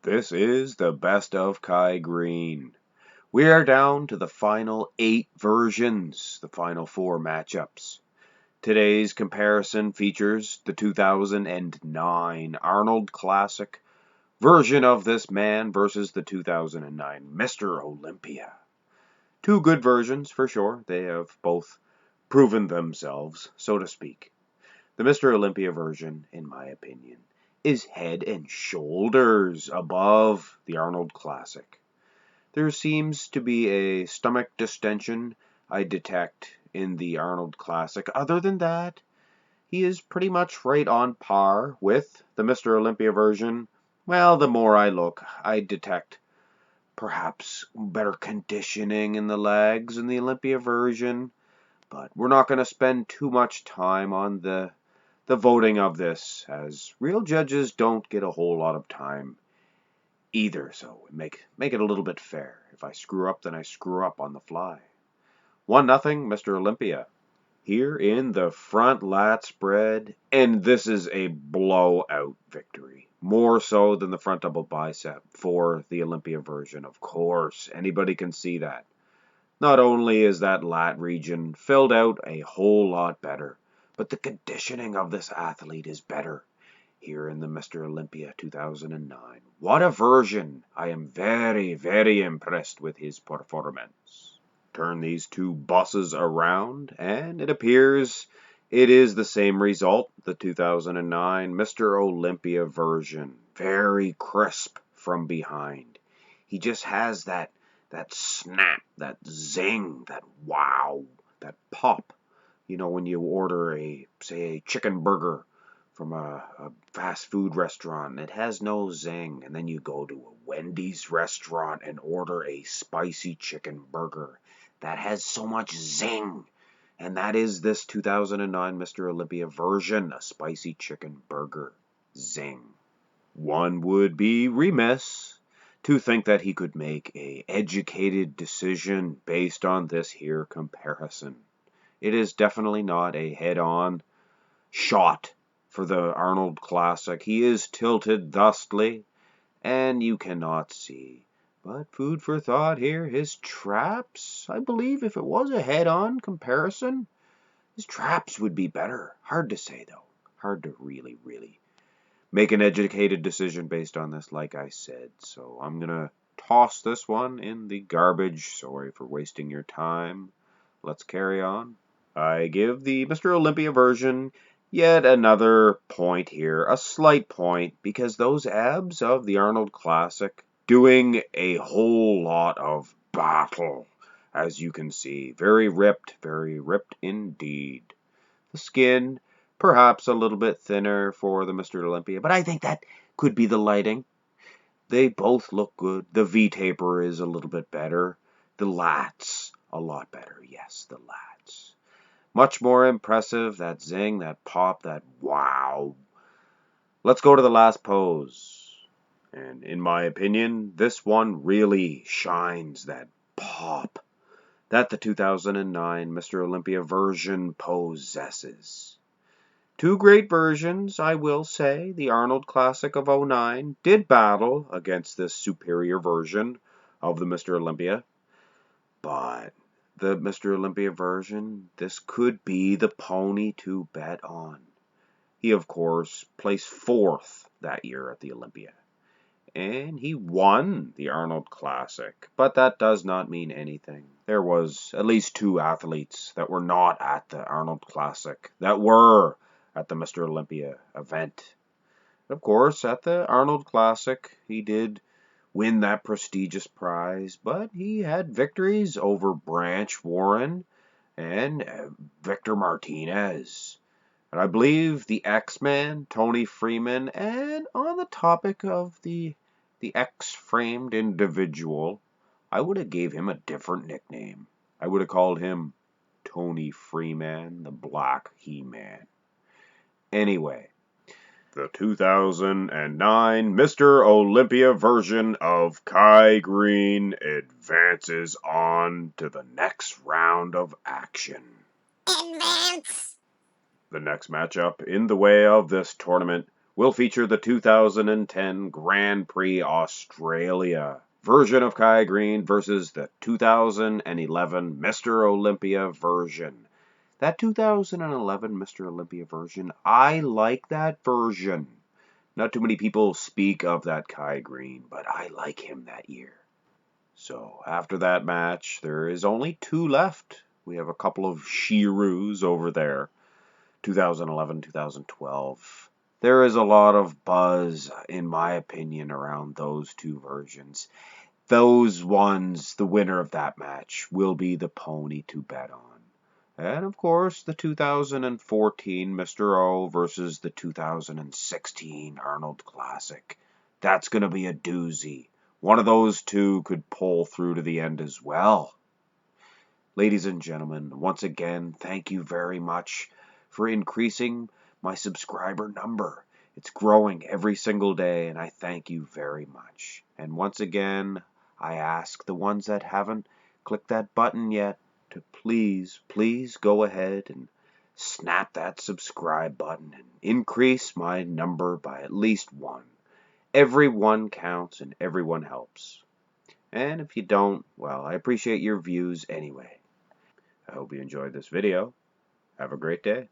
This is the best of Kai Greene. We are down to the final 8 versions, the final 4 matchups. Today's comparison features the 2009 Arnold Classic version of this man versus the 2009 Mr. Olympia. Two good versions for sure. They have both proven themselves, so to speak. The Mr. Olympia version, in my opinion, is head and shoulders above the Arnold Classic. There seems to be a stomach distension I detect in the Arnold Classic. Other than that, he is pretty much right on par with the Mr. Olympia version. Well, the more I look, I detect perhaps better conditioning in the legs in the Olympia version. But we're not going to spend too much time on the voting of this, as real judges don't get a whole lot of time either, so make it a little bit fair. If I screw up, then I screw up on the fly. 1-0, Mr. Olympia. Here in the front lat spread, and this is a blowout victory. More so than the front double bicep for the Olympia version, of course. Anybody can see that. Not only is that lat region filled out a whole lot better, but the conditioning of this athlete is better here in the Mr. Olympia 2009. What a version! I am very, very impressed with his performance. Turn these two buses around, and it appears it is the same result, the 2009 Mr. Olympia version. Very crisp from behind. He just has that snap, that zing, that wow, that pop. You know, when you order a chicken burger from a fast food restaurant, it has no zing. And then you go to a Wendy's restaurant and order a spicy chicken burger that has so much zing. And that is this 2009 Mr. Olympia version, a spicy chicken burger. Zing. One would be remiss to think that he could make a educated decision based on this here comparison. It is definitely not a head-on shot for the Arnold Classic. He is tilted thusly, and you cannot see. But food for thought here, his traps, I believe if it was a head-on comparison, his traps would be better. Hard to say, though. Hard to really make an educated decision based on this, like I said. So I'm going to toss this one in the garbage. Sorry for wasting your time. Let's carry on. I give the Mr. Olympia version yet another point here, a slight point, because those abs of the Arnold Classic doing a whole lot of battle, as you can see. Very ripped indeed. The skin, perhaps a little bit thinner for the Mr. Olympia, but I think that could be the lighting. They both look good. The V-taper is a little bit better. The lats, a lot better. Yes, the lats. Much more impressive, that zing, that pop, that wow. Let's go to the last pose. And in my opinion, this one really shines that pop that the 2009 Mr. Olympia version possesses. Two great versions, I will say. The Arnold Classic of 09 did battle against this superior version of the Mr. Olympia. But the Mr. Olympia version, this could be the pony to bet on. He, of course, placed 4th that year at the Olympia. And he won the Arnold Classic. But that does not mean anything. There was at least 2 athletes that were not at the Arnold Classic that were at the Mr. Olympia event. Of course, at the Arnold Classic, he did win that prestigious prize, but he had victories over Branch Warren and Victor Martinez. And I believe the X-Man, Tony Freeman, and on the topic of the X-framed individual, I would have gave him a different nickname. I would have called him Tony Freeman, the Black He-Man. Anyway, the 2009 Mr. Olympia version of Kai Greene advances on to the next round of action. Advance! The next matchup in the way of this tournament will feature the 2010 Grand Prix Australia version of Kai Greene versus the 2011 Mr. Olympia version. That 2011 Mr. Olympia version, I like that version. Not too many people speak of that Kai Greene, but I like him that year. So after that match, there is only two left. We have a couple of Shiroos over there. 2011, 2012. There is a lot of buzz, in my opinion, around those two versions. Those ones, the winner of that match, will be the pony to bet on. And of course, the 2014 Mr. O versus the 2016 Arnold Classic. That's going to be a doozy. One of those two could pull through to the end as well. Ladies and gentlemen, once again, thank you very much for increasing my subscriber number. It's growing every single day, and I thank you very much. And once again, I ask the ones that haven't clicked that button yet to please go ahead and snap that subscribe button and increase my number by at least one. Every one counts and everyone helps. And if you don't, well, I appreciate your views anyway. I hope you enjoyed this video. Have a great day.